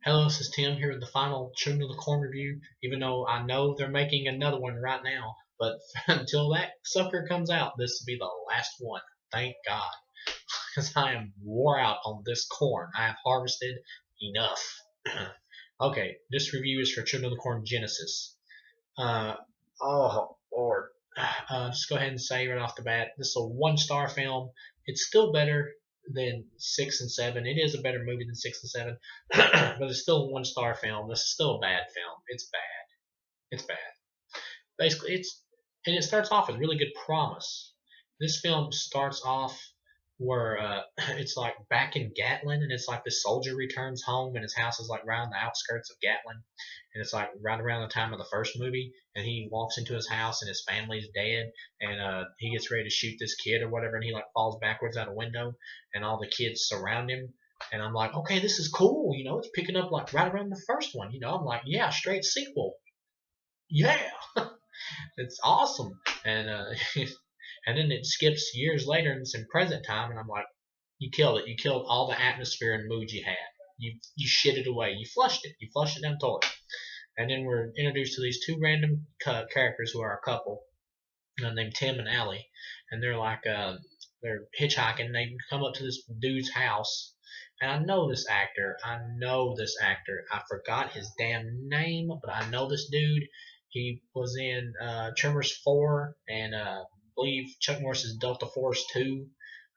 Hello, this is Tim here with the final Children of the Corn review, even though I know they're making another one right now. But until that sucker comes out, this will be the last one. Thank God. Because I am wore out on this corn. I have harvested enough. Okay, this review is for Children of the Corn Genesis. Uh, oh, Lord. Just go ahead and say right off the bat, this is a one-star film. It's still better than 6 and 7. It is a better movie than 6 and 7, but it's still a one-star film. This is still a bad film. It's bad. It's bad. Basically, and it starts off with really good promise. This film starts off where it's like back in Gatlin, and it's like the soldier returns home, and his house is like right on the outskirts of Gatlin, and it's like right around the time of the first movie, and he walks into his house, and his family's dead, and he gets ready to shoot this kid or whatever, and he like falls backwards out a window, and all the kids surround him, and I'm like, okay, this is cool, it's picking up like right around the first one, I'm like, yeah, straight sequel, yeah, it's awesome, and and then it skips years later and it's in present time, and I'm like, you killed it. You killed all the atmosphere and mood you had. You shit it away. You flushed it. You flushed it down the toilet. And then we're introduced to these two random characters who are a couple, named Tim and Allie, and they're like they're hitchhiking. And they come up to this dude's house, and I know this actor. I forgot his damn name, but I know this dude. He was in Tremors 4 and believe Chuck Norris's Delta Force 2.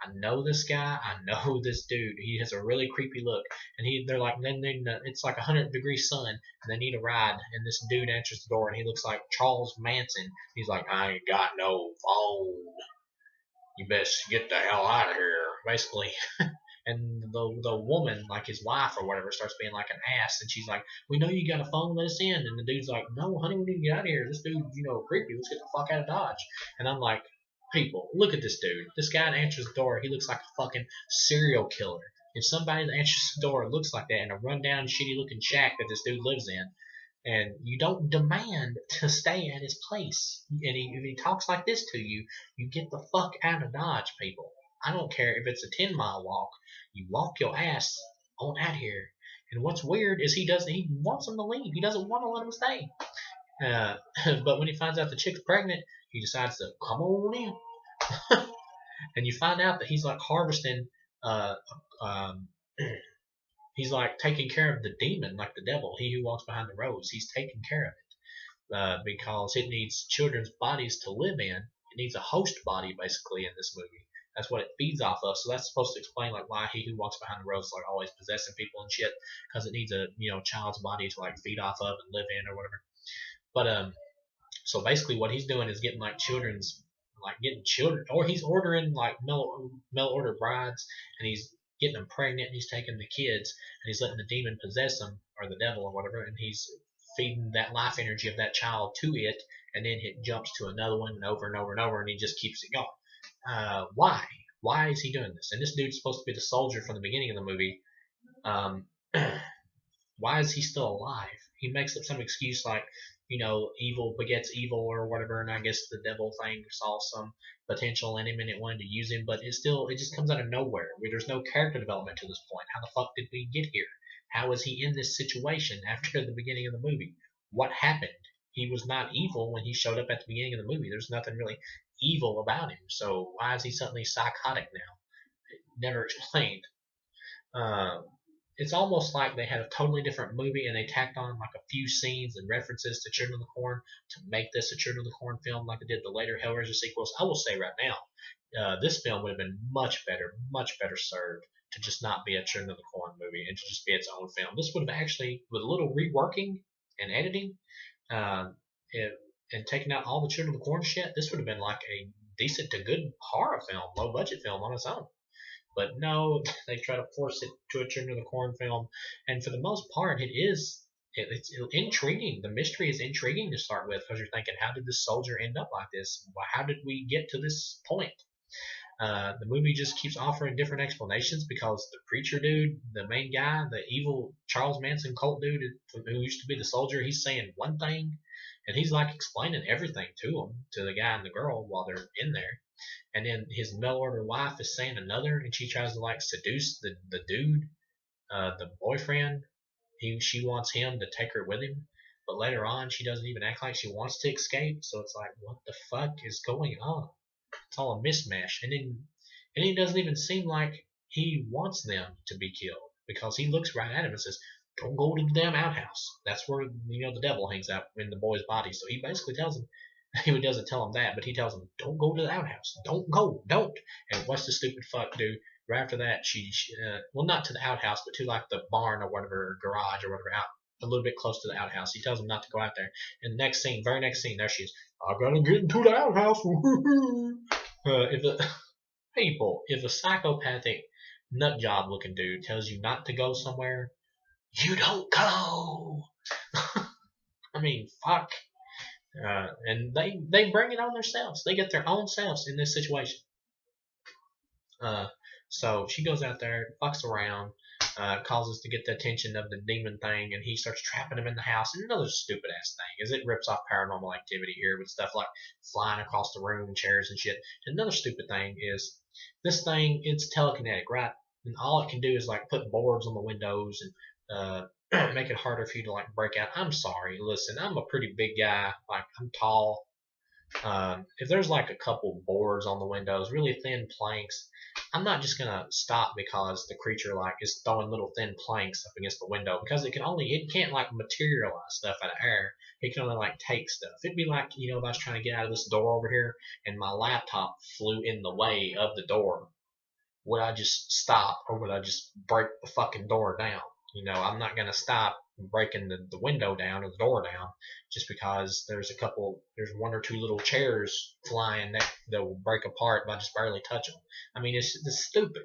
I know this guy. I know this dude. He has a really creepy look, and they're like, it's like 100-degree sun, and they need a ride. And this dude answers the door, and he looks like Charles Manson. He's like, I ain't got no phone. You best get the hell out of here, basically. And the woman, like his wife or whatever, starts being like an ass, and she's like, "We know you got a phone, let us in." And the dude's like, "No, honey, we need to get out of here. This dude, creepy. Let's get the fuck out of Dodge." And I'm like, people, look at this dude. This guy that answers the door, he looks like a fucking serial killer. If somebody that answers the door looks like that in a rundown, shitty looking shack that this dude lives in, and you don't demand to stay at his place, and if he talks like this to you, you get the fuck out of Dodge, people. I don't care if it's a 10-mile walk. You walk your ass on out here. And what's weird is he wants him to leave. He doesn't want to let him stay. But when he finds out the chick's pregnant, he decides to come on in. And you find out that he's like harvesting, um, he's like taking care of the demon, like the devil, he who walks behind the rose. He's taking care of it because it needs children's bodies to live in. It needs a host body, basically, in this movie. That's what it feeds off of. So that's supposed to explain like why he who walks behind the rose is like always possessing people and shit, because it needs a child's body to like feed off of and live in or whatever. But so basically what he's doing is getting like getting children, or he's ordering like mail order brides, and he's getting them pregnant, and he's taking the kids, and he's letting the demon possess them, or the devil or whatever, and he's feeding that life energy of that child to it, and then it jumps to another one and over and over and over, and he just keeps it going. Why? Why is he doing this? And this dude's supposed to be the soldier from the beginning of the movie. Um, why is he still alive? He makes up some excuse like, evil begets evil or whatever, and I guess the devil thing saw some potential in him and it wanted to use him, but it just comes out of nowhere. There's no character development to this point. How the fuck did we get here? How is he in this situation after the beginning of the movie? What happened? He was not evil when he showed up at the beginning of the movie. There's nothing really evil about him. So why is he suddenly psychotic now? Never explained. It's almost like they had a totally different movie and they tacked on like a few scenes and references to Children of the Corn to make this a Children of the Corn film like they did the later Hellraiser sequels. I will say right now, this film would have been much better served to just not be a Children of the Corn movie and to just be its own film. This would have actually, with a little reworking and editing, uh, and taking out all the Children of the Corn shit, this would have been like a decent to good horror film, low budget film on its own. But no, they try to force it to a Children of the Corn film, and for the most part, it's intriguing. The mystery is intriguing to start with because you're thinking, how did this soldier end up like this? How did we get to this point? The movie just keeps offering different explanations because the preacher dude, the main guy, the evil Charles Manson cult dude who used to be the soldier, he's saying one thing, and he's like explaining everything to the guy and the girl while they're in there. And then his mail order wife is saying another, and she tries to like seduce the dude, the boyfriend, she wants him to take her with him, but later on she doesn't even act like she wants to escape. So it's like, what the fuck is going on? It's all a mismatch. And it doesn't even seem like he wants them to be killed, because he looks right at him and says, "Don't go to the damn outhouse. That's where the devil hangs out in the boy's body." So he basically tells him, he doesn't tell him that, but he tells him, "Don't go to the outhouse. Don't go. Don't." And what's the stupid fuck do? Right after that, well, not to the outhouse, but to like the barn or whatever, or garage or whatever, out a little bit close to the outhouse. He tells him not to go out there. And the next scene, very next scene, there she is. "I gotta get into the outhouse." If a if a psychopathic nut job looking dude tells you not to go somewhere, you don't go. I mean, fuck. And they bring it on themselves. They get their own selves in this situation. So she goes out there, fucks around, causes to get the attention of the demon thing, and he starts trapping him in the house. And another stupid ass thing is it rips off Paranormal Activity here with stuff like flying across the room, chairs and shit. And another stupid thing is this thing, it's telekinetic, right? And all it can do is like put boards on the windows and make it harder for you to like break out. I'm sorry, listen, I'm a pretty big guy, like I'm tall. If there's like a couple boards on the windows, really thin planks, I'm not just gonna stop because the creature like is throwing little thin planks up against the window, because it can't like materialize stuff out of air. It can only like take stuff. It'd be like, if I was trying to get out of this door over here and my laptop flew in the way of the door. Would I just stop, or would I just break the fucking door down? I'm not gonna stop breaking the window down or the door down just because there's one or two little chairs flying that will break apart by just barely touching them. I mean, it's stupid.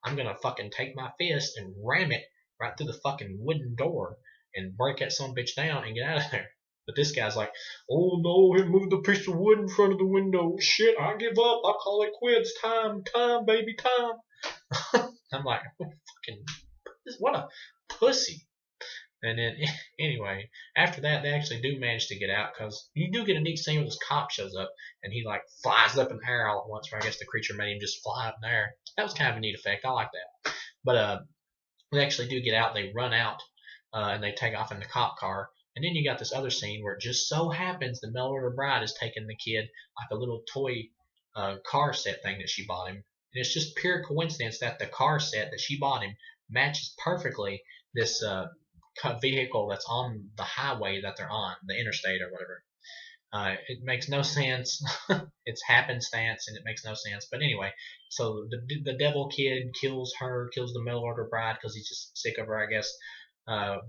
I'm gonna fucking take my fist and ram it right through the fucking wooden door and break that son of a bitch down and get out of there. But this guy's like, "Oh no, he moved a piece of wood in front of the window. Shit, I give up. I call it quits. Time, baby, time." I'm like, what a pussy. And then, anyway, after that, they actually do manage to get out, because you do get a neat scene where this cop shows up and he like flies up in the air all at once, where I guess the creature made him just fly up in the air. That was kind of a neat effect. I like that. But they actually do get out. They run out and they take off in the cop car. And then you got this other scene where it just so happens the mail order bride is taking the kid like a little toy car set thing that she bought him. And it's just pure coincidence that the car set that she bought him matches perfectly this vehicle that's on the highway that they're on, the interstate or whatever. It makes no sense. It's happenstance and it makes no sense. But anyway, so the devil kid kills the mail order bride because he's just sick of her, I guess. And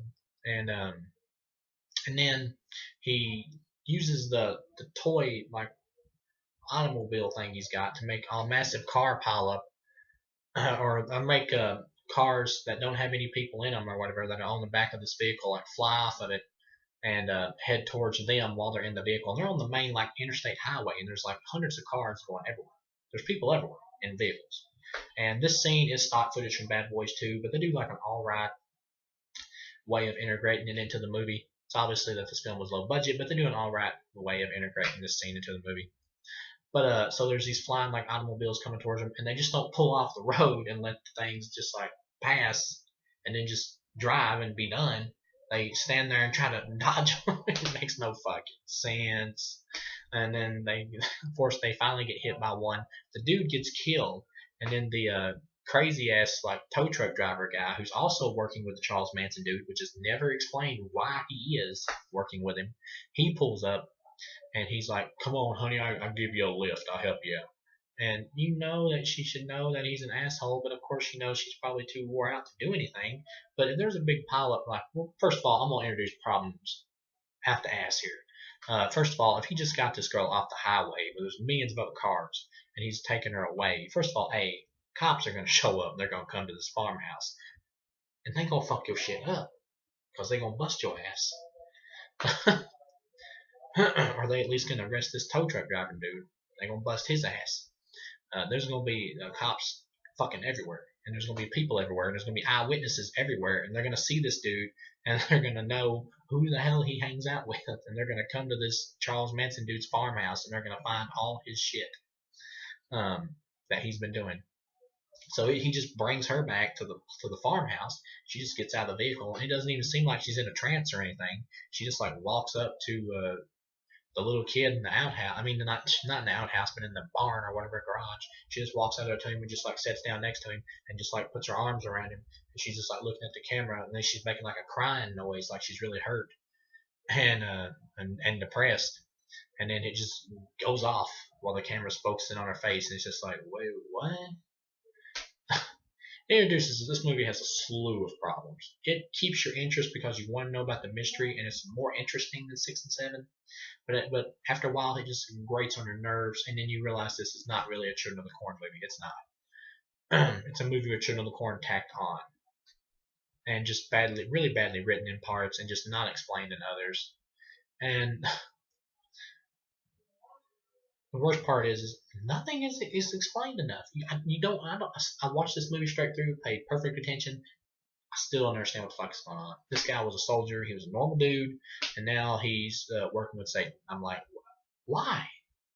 then he uses the toy like automobile thing he's got to make a massive car pile up, or make cars that don't have any people in them or whatever that are on the back of this vehicle like fly off of it and head towards them while they're in the vehicle. And they're on the main like interstate highway, and there's like hundreds of cars going everywhere. There's people everywhere in vehicles. And this scene is stock footage from Bad Boys 2, but they do like an alright way of integrating it into the movie. It's obviously that this film was low budget, but they do an alright way of integrating this scene into the movie. But so there's these flying like automobiles coming towards them, and they just don't pull off the road and let the things just like pass and then just drive and be done. They stand there and try to dodge them. It makes no fucking sense. And then of course, they finally get hit by one. The dude gets killed, and then the crazy ass like tow truck driver guy, who's also working with the Charles Manson dude, which is never explained why he is working with him. He pulls up. And he's like, "Come on, honey, I'll give you a lift. I'll help you out." And you know that she should know that he's an asshole, but of course she knows she's probably too wore out to do anything. But if there's a big pileup, like, well, first of all, I'm going to introduce problems. Have to ask here. First of all, if he just got this girl off the highway where there's millions of other cars and he's taking her away, first of all, cops are going to show up. They're going to come to this farmhouse. And they're going to fuck your shit up because they're going to bust your ass. Or they at least gonna arrest this tow truck driving dude. They're gonna bust his ass. There's gonna be cops fucking everywhere, and there's gonna be people everywhere, and there's gonna be eyewitnesses everywhere, and they're gonna see this dude, and they're gonna know who the hell he hangs out with, and they're gonna come to this Charles Manson dude's farmhouse, and they're gonna find all his shit that he's been doing. So he just brings her back to the farmhouse. She just gets out of the vehicle, and it doesn't even seem like she's in a trance or anything. She just like walks up to the little kid in the outhouse. I mean, not in the outhouse, but in the barn or whatever garage. She just walks out there to him and just like sits down next to him and just like puts her arms around him. And she's just like looking at the camera, and then she's making like a crying noise, like she's really hurt and depressed. And then it just goes off while the camera's focusing on her face, and it's just like, wait, what? This movie has a slew of problems. It keeps your interest because you want to know about the mystery, and it's more interesting than 6 and 7. But after a while, it just grates on your nerves, and then you realize this is not really a Children of the Corn movie. It's not. It's a movie with Children of the Corn tacked on, and just really badly written in parts, and just not explained in others. And the worst part is nothing is explained enough. I watched this movie straight through, paid perfect attention. I still don't understand what the fuck is going on. This guy was a soldier. He was a normal dude, and now he's working with Satan. I'm like, why?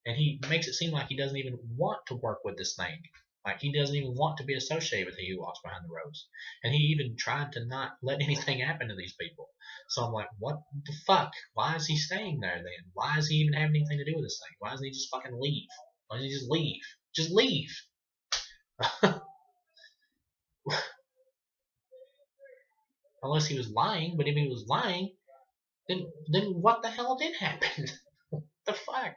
And he makes it seem like he doesn't even want to work with this thing. Like he doesn't even want to be associated with He Who Walks Behind the Rose. And he even tried to not let anything happen to these people. So I'm like, what the fuck? Why is he staying there then? Why is he even having anything to do with this thing? Why doesn't he just fucking leave? Why doesn't he just leave? Just leave. Unless he was lying, but if he was lying, then what the hell did happen? The fuck?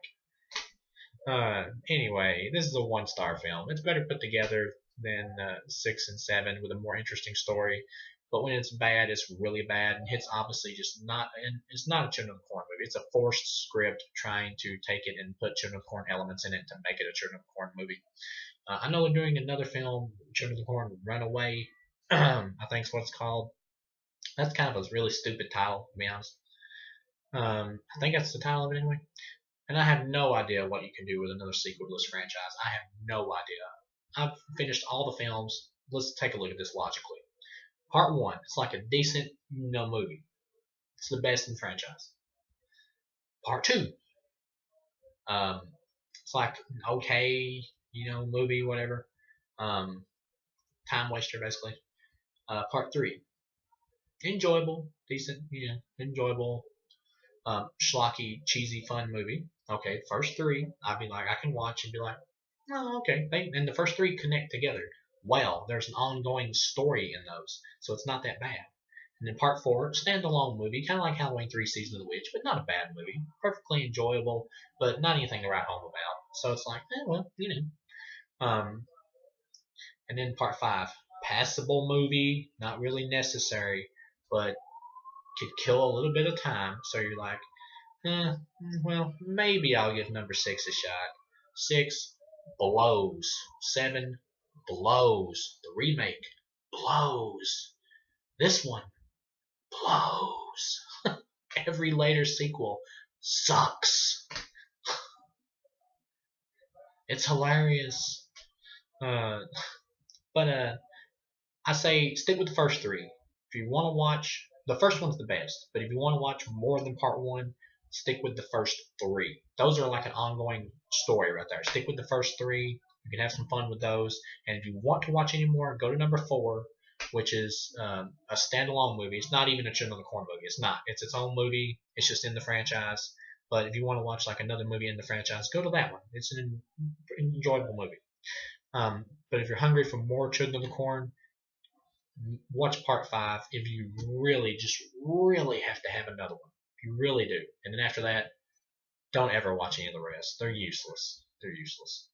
Anyway, this is a 1-star film. It's better put together than 6 and 7 with a more interesting story. But when it's bad, it's really bad, and it's obviously just not. And it's not a Children of the Corn movie. It's a forced script trying to take it and put Children of the Corn elements in it to make it a Children of the Corn movie. I know they're doing another film, Children of the Corn Runaway. I think is what it's called. That's kind of a really stupid title, to be honest. I think that's the title of it anyway. And I have no idea what you can do with another sequel to this franchise. I have no idea. I've finished all the films. Let's take a look at this logically. Part 1, it's like a decent, movie. It's the best in the franchise. Part 2, it's like an okay, movie, whatever. Time waster, basically. Part 3, enjoyable, decent, enjoyable, schlocky, cheesy, fun movie. Okay, first 3, I'd be like, I can watch and be like, oh, okay. And the first 3 connect together well. There's an ongoing story in those, so it's not that bad. And then part 4, standalone movie, kind of like Halloween 3: Season of the Witch, but not a bad movie. Perfectly enjoyable, but not anything to write home about. So it's like, well, And then part 5, passable movie, not really necessary, but could kill a little bit of time. So you're like, well, maybe I'll give number 6 a shot. 6 blows. 7 blows. The remake blows. This one blows. Every later sequel sucks. It's hilarious. But I say stick with the first 3. If you want to watch, the first one's the best. But if you want to watch more than part 1, stick with the first 3. Those are like an ongoing story right there. Stick with the first 3. You can have some fun with those. And if you want to watch any more, go to number 4, which is a standalone movie. It's not even a Children of the Corn movie. It's not. It's its own movie. It's just in the franchise. But if you want to watch like another movie in the franchise, go to that one. It's an enjoyable movie. But if you're hungry for more Children of the Corn, watch part 5 if you really have to have another one. If you really do. And then after that, don't ever watch any of the rest. They're useless. They're useless.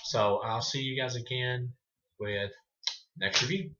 So I'll see you guys again with next review.